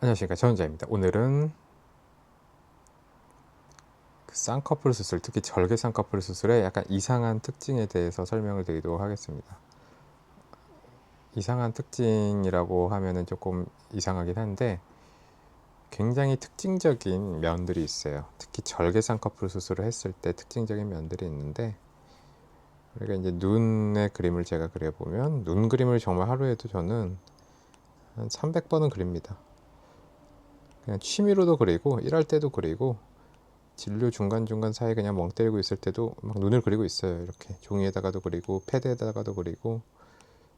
안녕하십니까, 전자입니다. 오늘은 그 쌍꺼풀 수술, 특히 절개 쌍꺼풀 수술의 약간 이상한 특징에 대해서 설명을 드리도록 하겠습니다. 이상한 특징이라고 하면은 조금 이상하긴 한데 굉장히 특징적인 면들이 있어요. 특히 절개 쌍꺼풀 수술을 했을 때 특징적인 면들이 있는데, 우리가 이제 눈의 그림을 제가 그려보면, 눈 그림을 정말 하루에도 저는 한 300번은 그립니다. 그냥 취미로도 그리고 일할 때도 그리고 진료 중간중간 사이에 그냥 멍 때리고 있을 때도 막 눈을 그리고 있어요. 이렇게 종이에다가도 그리고 패드에다가도 그리고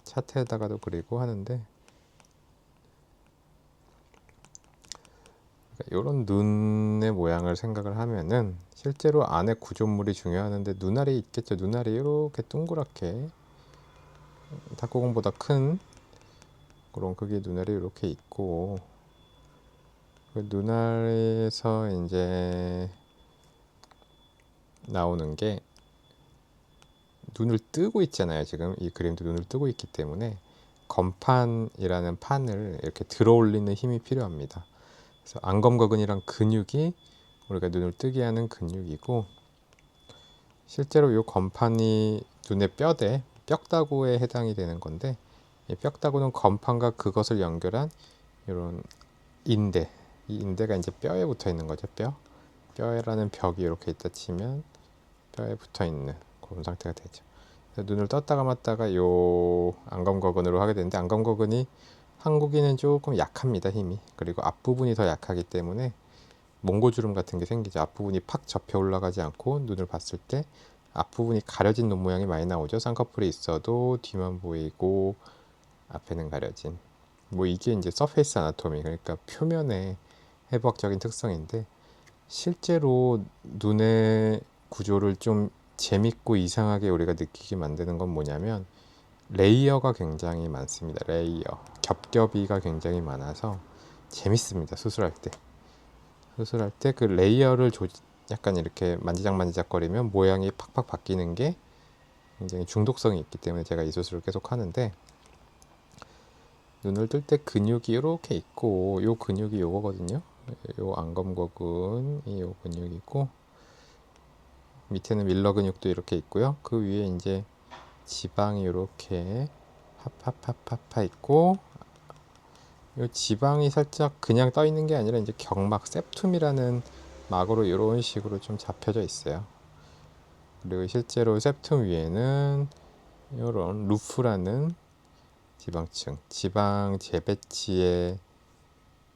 차트에다가도 그리고 하는데, 이런 눈의 모양을 생각을 하면은 실제로 안에 구조물이 중요하는데 눈알이 있겠죠. 눈알이 이렇게 동그랗게 탁구공보다 큰 그런 크기의 눈알이 이렇게 있고, 그 눈알에서 이제 나오는 게 눈을 뜨고 있잖아요. 지금 이 그림도 눈을 뜨고 있기 때문에 검판이라는 판을 이렇게 들어 올리는 힘이 필요합니다. 그래서 안검거근이란 근육이 우리가 눈을 뜨게 하는 근육이고, 실제로 이 검판이 눈의 뼈대, 뼈다구에 해당이 되는 건데, 이 뼈다구는 검판과 그것을 연결한 이런 인대, 이 인대가 이제 뼈에 붙어 있는 거죠. 뼈라는 벽이 이렇게 있다 치면 뼈에 붙어 있는 그런 상태가 되죠. 눈을 떴다 감았다가 요 안검거근으로 하게 되는데, 안검거근이 한국인은 조금 약합니다, 힘이. 그리고 앞부분이 더 약하기 때문에 몽고주름 같은 게 생기죠. 앞부분이 팍 접혀 올라가지 않고 눈을 봤을 때 앞부분이 가려진 눈 모양이 많이 나오죠. 쌍꺼풀이 있어도 뒤만 보이고 앞에는 가려진. 뭐 이게 이제 서페이스 아나토미, 그러니까 표면의 해부학적인 특성인데, 실제로 눈의 구조를 좀 재밌고 이상하게 우리가 느끼게 만드는 건 뭐냐면, 레이어가 굉장히 많습니다. 레이어, 겹겹이가 굉장히 많아서 재밌습니다. 수술할 때 그 레이어를 약간 이렇게 만지작만지작거리면 모양이 팍팍 바뀌는 게 굉장히 중독성이 있기 때문에 제가 이 수술을 계속 하는데, 눈을 뜰 때 근육이 이렇게 있고, 요 근육이 요거거든요. 요 안검거근이 요 근육이고, 밑에는 밀러 근육도 이렇게 있고요. 그 위에 이제 지방이 이렇게 파파파파파 있고, 이 지방이 살짝 그냥 떠 있는 게 아니라 이제 경막 septum이라는 막으로 이런 식으로 좀 잡혀져 있어요. 그리고 실제로 septum 위에는 이런 루프라는 지방층, 지방 재배치의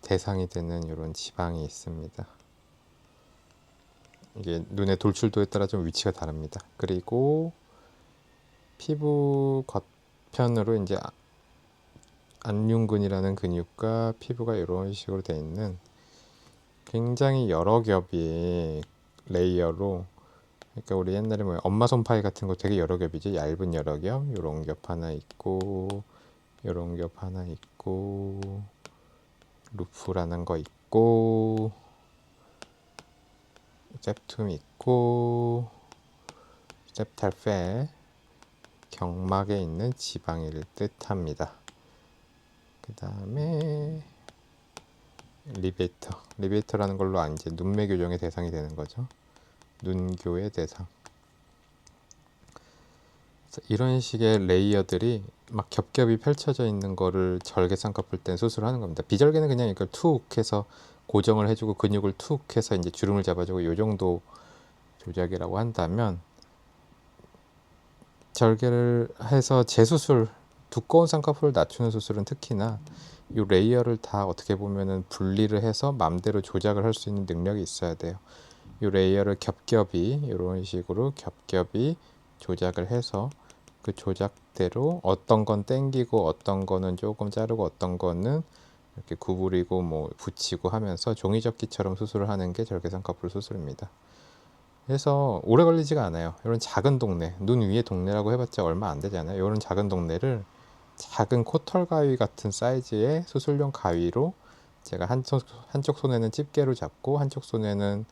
대상이 되는 이런 지방이 있습니다. 이게 눈의 돌출도에 따라 좀 위치가 다릅니다. 그리고 피부 겉편으로 이제 안륜근이라는 근육과 피부가 이런 식으로 되어 있는 굉장히 여러 겹의 레이어로, 그러니까 우리 옛날에 뭐 엄마 손파이 같은 거 되게 여러 겹이지. 얇은 여러 겹, 요런 겹 하나 있고, 요런 겹 하나 있고, 루프라는 거 있고, septum 있고, septal 경막에 있는 지방을 뜻합니다. 그 다음에 리베이터라는 걸로 이제 눈매 교정의 대상이 되는 거죠. 눈교의 대상. 이런 식의 레이어들이 막 겹겹이 펼쳐져 있는 거를 절개 쌍꺼풀 땐 수술하는 겁니다. 비절개는 그냥 이걸 툭 해서 고정을 해주고 근육을 툭 해서 이제 주름을 잡아주고 요 정도 조작이라고 한다면, 절개를 해서 재수술, 두꺼운 쌍꺼풀을 낮추는 수술은 특히나 이 레이어를 다 어떻게 보면은 분리를 해서 맘대로 조작을 할 수 있는 능력이 있어야 돼요. 이 레이어를 겹겹이 이런 식으로 겹겹이 조작을 해서 그 조작대로 어떤 건 땡기고 어떤 거는 조금 자르고 어떤 거는 이렇게 구부리고 뭐 붙이고 하면서 종이접기처럼 수술을 하는 게 절개쌍꺼풀 수술입니다. 그래서 오래 걸리지가 않아요. 이런 작은 동네, 눈 위에 동네라고 해봤자 얼마 안 되잖아요. 이런 작은 동네를 작은 코털 가위 같은 사이즈의 수술용 가위로, 제가 한쪽 손에는 집게로 잡고 한쪽 손에는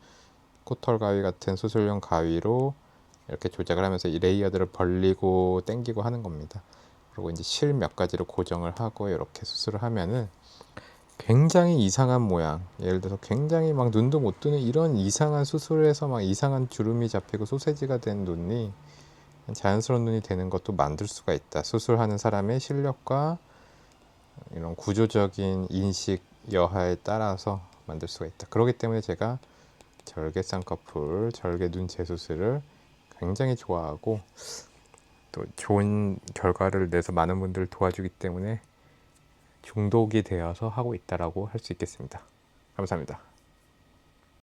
코털 가위 같은 수술용 가위로 이렇게 조작을 하면서 이 레이어들을 벌리고 당기고 하는 겁니다. 그리고 이제 실 몇 가지로 고정을 하고 이렇게 수술을 하면은 굉장히 이상한 모양, 예를 들어서 굉장히 막 눈도 못 뜨는 이런 이상한 수술을 해서 막 이상한 주름이 잡히고 소세지가 된 눈이 자연스러운 눈이 되는 것도 만들 수가 있다. 수술하는 사람의 실력과 이런 구조적인 인식 여하에 따라서 만들 수가 있다. 그렇기 때문에 제가 절개 쌍꺼풀, 절개 눈 재수술을 굉장히 좋아하고 또 좋은 결과를 내서 많은 분들을 도와주기 때문에 중독이 되어서 하고 있다라고 할 수 있겠습니다. 감사합니다.